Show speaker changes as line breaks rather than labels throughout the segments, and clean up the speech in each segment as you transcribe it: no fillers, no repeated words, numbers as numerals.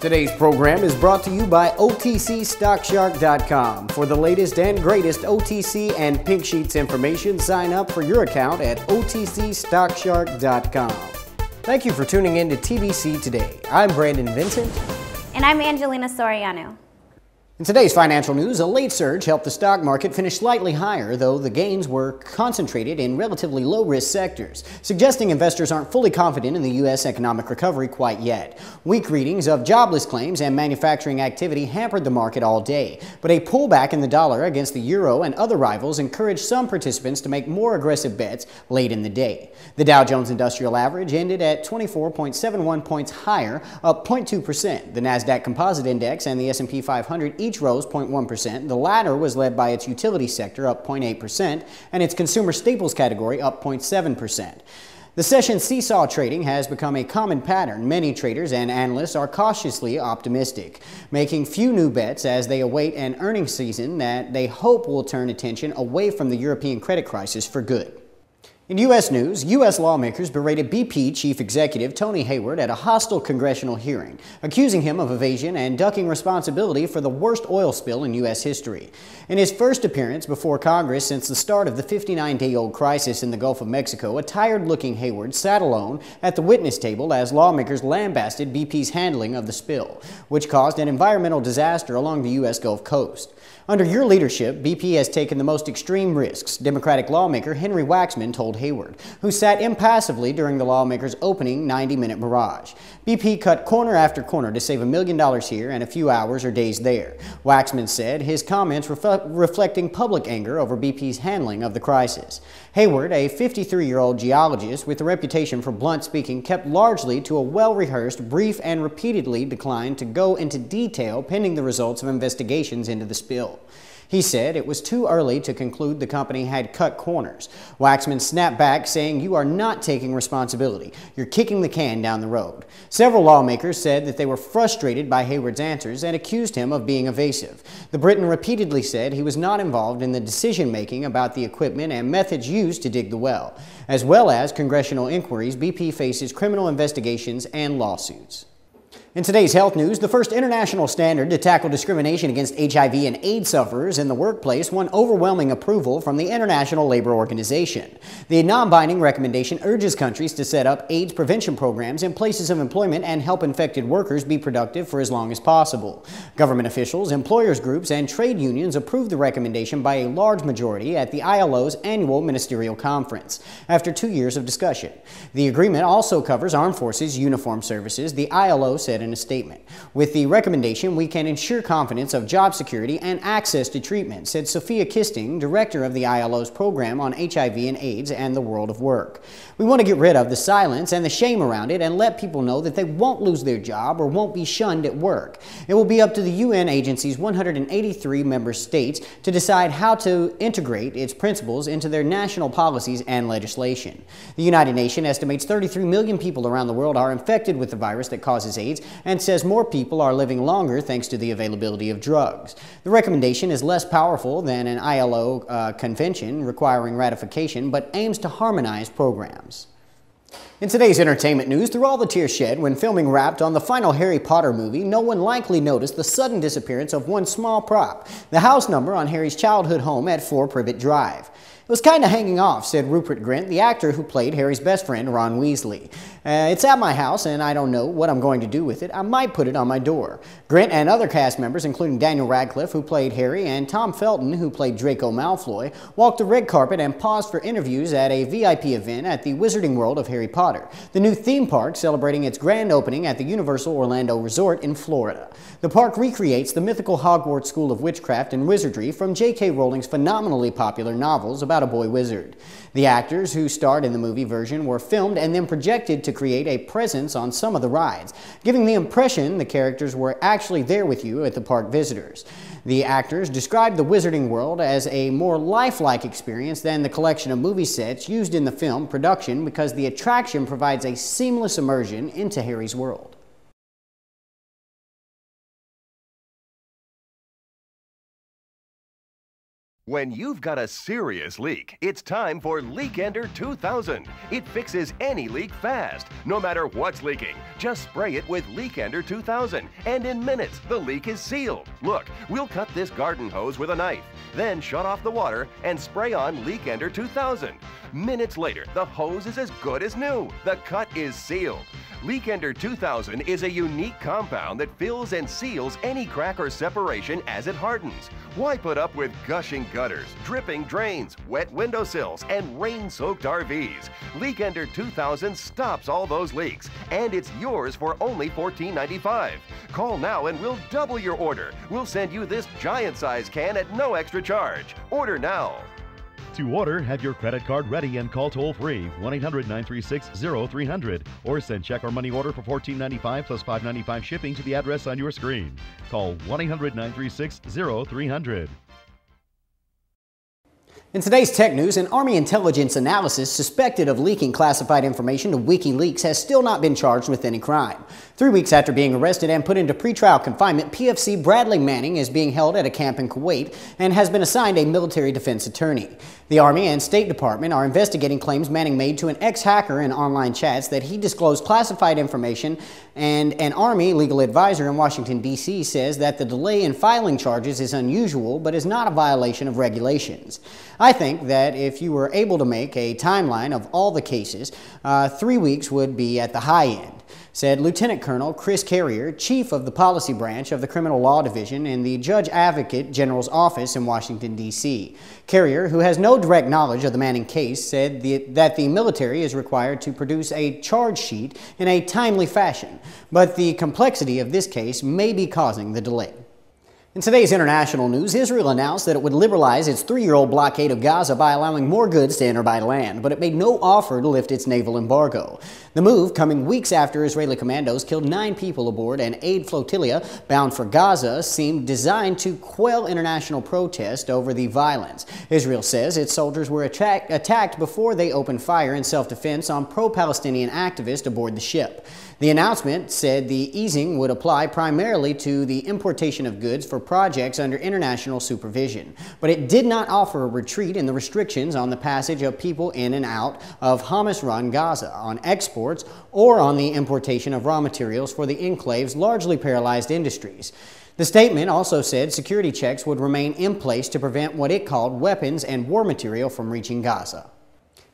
Today's program is brought to you by OTCStockShark.com. For the latest and greatest OTC and Pink Sheets information, sign up for your account at OTCStockShark.com. Thank you for tuning in to TBC Today. I'm Brandon Vincent.
And I'm Angelina Soriano.
In today's financial news, a late surge helped the stock market finish slightly higher, though the gains were concentrated in relatively low-risk sectors, suggesting investors aren't fully confident in the U.S. economic recovery quite yet. Weak readings of jobless claims and manufacturing activity hampered the market all day, but a pullback in the dollar against the euro and other rivals encouraged some participants to make more aggressive bets late in the day. The Dow Jones Industrial Average ended at 24.71 points higher, up 0.2%. The NASDAQ Composite Index and the S&P 500 each rose 0.1%. The latter was led by its utility sector, up 0.8%, and its consumer staples category, up 0.7%. The session seesaw trading has become a common pattern. Many traders and analysts are cautiously optimistic, making few new bets as they await an earnings season that they hope will turn attention away from the European credit crisis for good. In U.S. news, U.S. lawmakers berated BP chief executive Tony Hayward at a hostile congressional hearing, accusing him of evasion and ducking responsibility for the worst oil spill in U.S. history. In his first appearance before Congress since the start of the 59-day-old crisis in the Gulf of Mexico, a tired-looking Hayward sat alone at the witness table as lawmakers lambasted BP's handling of the spill, which caused an environmental disaster along the U.S. Gulf Coast. Under your leadership, BP has taken the most extreme risks, Democratic lawmaker Henry Waxman told Hayward, who sat impassively during the lawmakers' opening 90-minute barrage. BP cut corner after corner to save $1 million here and a few hours or days there. Waxman said his comments reflecting public anger over BP's handling of the crisis. Hayward, a 53-year-old geologist with a reputation for blunt speaking, kept largely to a well-rehearsed, brief, and repeatedly declined to go into detail pending the results of investigations into the spill. He said it was too early to conclude the company had cut corners. Waxman snapped back, saying, "You are not taking responsibility. You're kicking the can down the road." Several lawmakers said that they were frustrated by Hayward's answers and accused him of being evasive. The Briton repeatedly said he was not involved in the decision-making about the equipment and methods used to dig the well. As well as congressional inquiries, BP faces criminal investigations and lawsuits. In today's health news, the first international standard to tackle discrimination against HIV and AIDS sufferers in the workplace won overwhelming approval from the International Labor Organization. The non-binding recommendation urges countries to set up AIDS prevention programs in places of employment and help infected workers be productive for as long as possible. Government officials, employers groups, and trade unions approved the recommendation by a large majority at the ILO's annual ministerial conference, after 2 years of discussion. The agreement also covers armed forces uniformed services, the ILO said in a statement. With the recommendation, we can ensure confidence of job security and access to treatment, said Sophia Kisting, director of the ILO's program on HIV and AIDS and the world of work. We want to get rid of the silence and the shame around it and let people know that they won't lose their job or won't be shunned at work. It will be up to the UN agency's 183 member states to decide how to integrate its principles into their national policies and legislation. The United Nations estimates 33 million people around the world are infected with the virus that causes AIDS, and says more people are living longer thanks to the availability of drugs. The recommendation is less powerful than an ILO convention requiring ratification, but aims to harmonize programs. In today's entertainment news, through all the tears shed when filming wrapped on the final Harry Potter movie, no one likely noticed the sudden disappearance of one small prop, the house number on Harry's childhood home at 4 Privet Drive. It was kind of hanging off, said Rupert Grint, the actor who played Harry's best friend, Ron Weasley. It's at my house, and I don't know what I'm going to do with it. I might put it on my door. Grint and other cast members, including Daniel Radcliffe, who played Harry, and Tom Felton, who played Draco Malfoy, walked the red carpet and paused for interviews at a VIP event at the Wizarding World of Harry Potter, the new theme park celebrating its grand opening at the Universal Orlando Resort in Florida. The park recreates the mythical Hogwarts School of Witchcraft and Wizardry from J.K. Rowling's phenomenally popular novels about a boy wizard. The actors who starred in the movie version were filmed and then projected to create a presence on some of the rides, giving the impression the characters were actually there with you at the park visitors. The actors described the Wizarding World as a more lifelike experience than the collection of movie sets used in the film production because the attraction provides a seamless immersion into Harry's world.
When you've got a serious leak, it's time for Leakender 2000. It fixes any leak fast, no matter what's leaking. Just spray it with Leakender 2000, and in minutes, the leak is sealed. Look, we'll cut this garden hose with a knife, then shut off the water and spray on Leakender 2000. Minutes later, the hose is as good as new. The cut is sealed. Leakender 2000 is a unique compound that fills and seals any crack or separation as it hardens. Why put up with gushing gutters, dripping drains, wet windowsills, and rain-soaked RVs? Leakender 2000 stops all those leaks, and it's yours for only $14.95. Call now and we'll double your order. We'll send you this giant-size can at no extra charge. Order now.
To order, have your credit card ready and call toll-free 1-800-936-0300 or send check or money order for $14.95 plus $5.95 shipping to the address on your screen. Call 1-800-936-0300.
In today's tech news, an Army intelligence analysis suspected of leaking classified information to WikiLeaks has still not been charged with any crime. 3 weeks after being arrested and put into pretrial confinement, PFC Bradley Manning is being held at a camp in Kuwait and has been assigned a military defense attorney. The Army and State Department are investigating claims Manning made to an ex-hacker in online chats that he disclosed classified information, and an Army legal advisor in Washington, D.C. says that the delay in filing charges is unusual but is not a violation of regulations. I think that if you were able to make a timeline of all the cases, 3 weeks would be at the high end, said Lieutenant Colonel Chris Carrier, chief of the policy branch of the Criminal Law Division in the Judge Advocate General's office in Washington, D.C. Carrier, who has no direct knowledge of the Manning case, said that the military is required to produce a charge sheet in a timely fashion, but the complexity of this case may be causing the delay. In today's international news, Israel announced that it would liberalize its 3-year-old blockade of Gaza by allowing more goods to enter by land, but it made no offer to lift its naval embargo. The move coming weeks after Israeli commandos killed 9 people aboard an aid flotilla bound for Gaza seemed designed to quell international protest over the violence. Israel says its soldiers were attacked before they opened fire in self-defense on pro-Palestinian activists aboard the ship. The announcement said the easing would apply primarily to the importation of goods for projects under international supervision, but it did not offer a retreat in the restrictions on the passage of people in and out of Hamas-run Gaza, on exports, or on the importation of raw materials for the enclave's largely paralyzed industries. The statement also said security checks would remain in place to prevent what it called weapons and war material from reaching Gaza.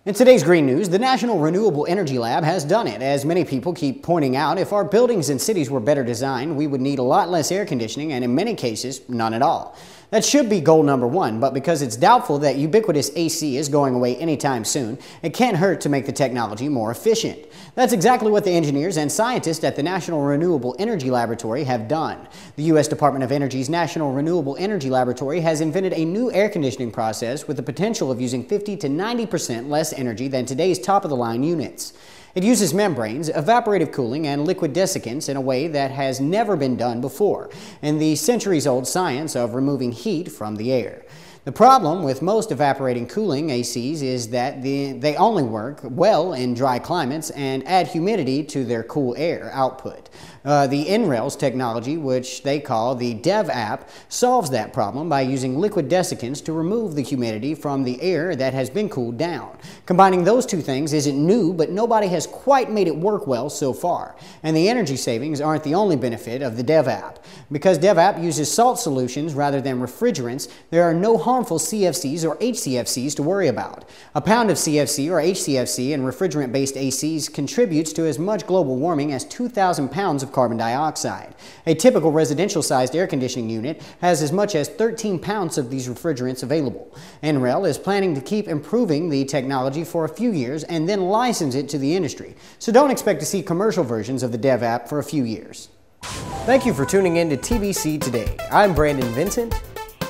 In today's green news, the National Renewable Energy Lab has done it. As many people keep pointing out, if our buildings and cities were better designed, we would need a lot less air conditioning and in many cases, none at all. That should be goal number 1, but because it's doubtful that ubiquitous AC is going away anytime soon, it can't hurt to make the technology more efficient. That's exactly what the engineers and scientists at the National Renewable Energy Laboratory have done. The U.S. Department of Energy's National Renewable Energy Laboratory has invented a new air conditioning process with the potential of using 50 to 90% less energy than today's top-of-the-line units. It uses membranes, evaporative cooling, and liquid desiccants in a way that has never been done before in the centuries-old science of removing heat from the air. The problem with most evaporating cooling ACs is that they only work well in dry climates and add humidity to their cool air output. The NREL's technology, which they call the Dev app, solves that problem by using liquid desiccants to remove the humidity from the air that has been cooled down. Combining those two things isn't new, but nobody has quite made it work well so far. And the energy savings aren't the only benefit of the Dev app. Because Dev app uses salt solutions rather than refrigerants, there are no harmful CFCs or HCFCs to worry about. A pound of CFC or HCFC in refrigerant-based ACs contributes to as much global warming as 2,000 pounds of carbon dioxide. A typical residential-sized air conditioning unit has as much as 13 pounds of these refrigerants available. NREL is planning to keep improving the technology for a few years and then license it to the industry. So don't expect to see commercial versions of the Dev app for a few years. Thank you for tuning in to TBC Today. I'm Brandon Vincent.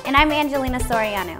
And I'm Angelina Soriano.